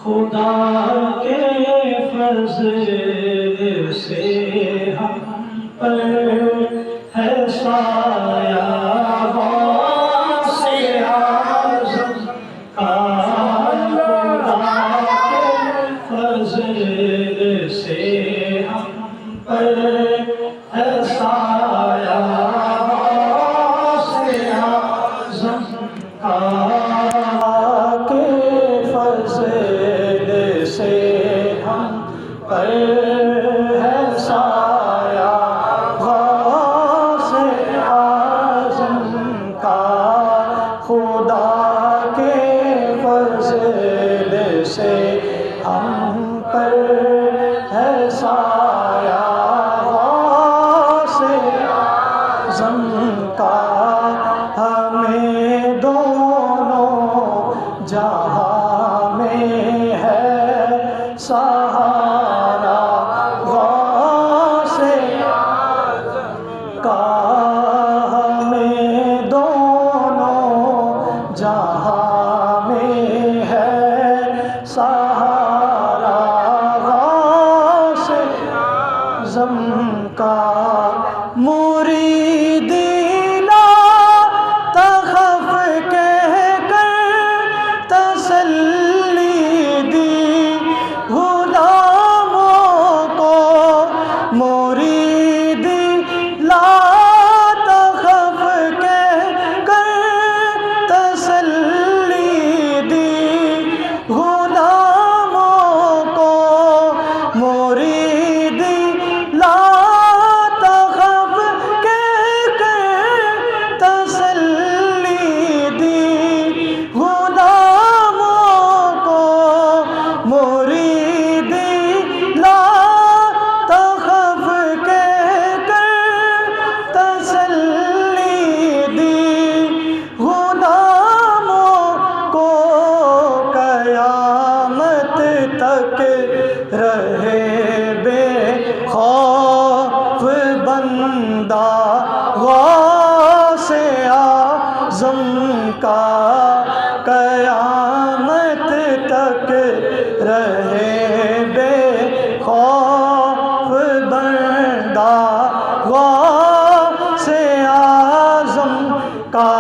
خدا کے فضل سے ہم پر ہے سایہ غوث اعظم کا، خدا کے فضل سے ہم پر ہے سایہ غوث اعظم کا، سے ہم پر ہے سایہ غوث اعظم کا، خدا کے فضل سے ہم پر ہے سایہ غوث اعظم کا، ہمیں دونوں جہاں میں ہے سہارا غوث اعظم کا، ہمیں دونوں جہاں میں ہے سہارا غوث اعظم کا، مرید لا تخف کہہ کر تسلی دی غلاموں کو، مرید لا تخف کہہ کر تسلی دی غلاموں کو، مرید لا تخف کہہ کر تسلی دی غلاموں کو، مرید لا تخف کہہ کر تسلی دی غلاموں کو، قیامت تک رہے بے خوف بندہ غوث اعظم کا، قیامت تک رہے بے خوف بندہ غوث اعظم کا،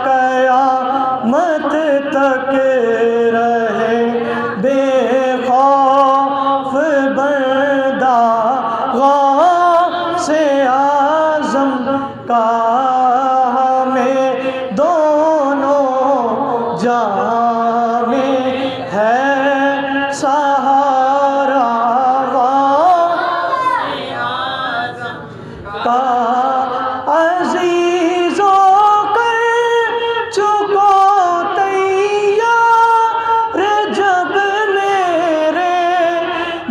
قیامت تک رہے بے خوف بندہ غوث اعظم کا، ہمیں دونوں جہاں میں ہے سہارا غوث اعظم کا، عزیز و کر چکو تیار جب میرے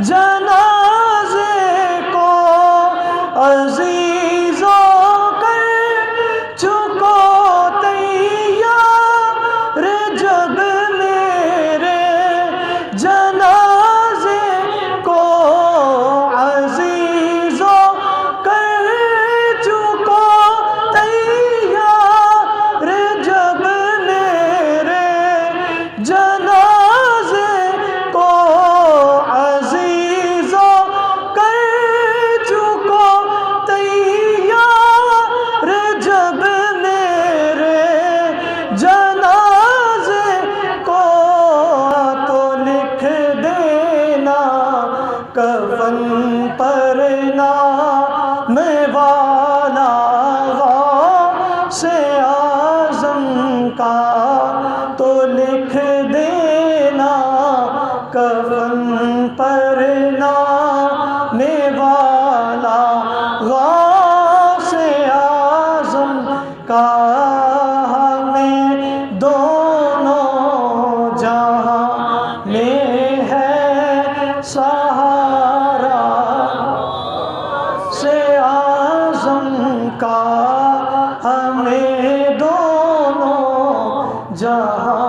جنازے کو، عزیز و کر چکو تیار جب میرے جنازے کو، عزیز و کر چکو تیار جب میرے جنازے کو، عزیز و کر چکو تیار جب میرے جنازے کو، تو لکھ دینا کفن پر نام والا غوث اعظم کا، تو لکھ دینا کفن پر نام والا غوث اعظم کا، ہمیں دونوں جہاں میں ہے سہارا غوث اعظم کا، ہمیں دونوں جہاں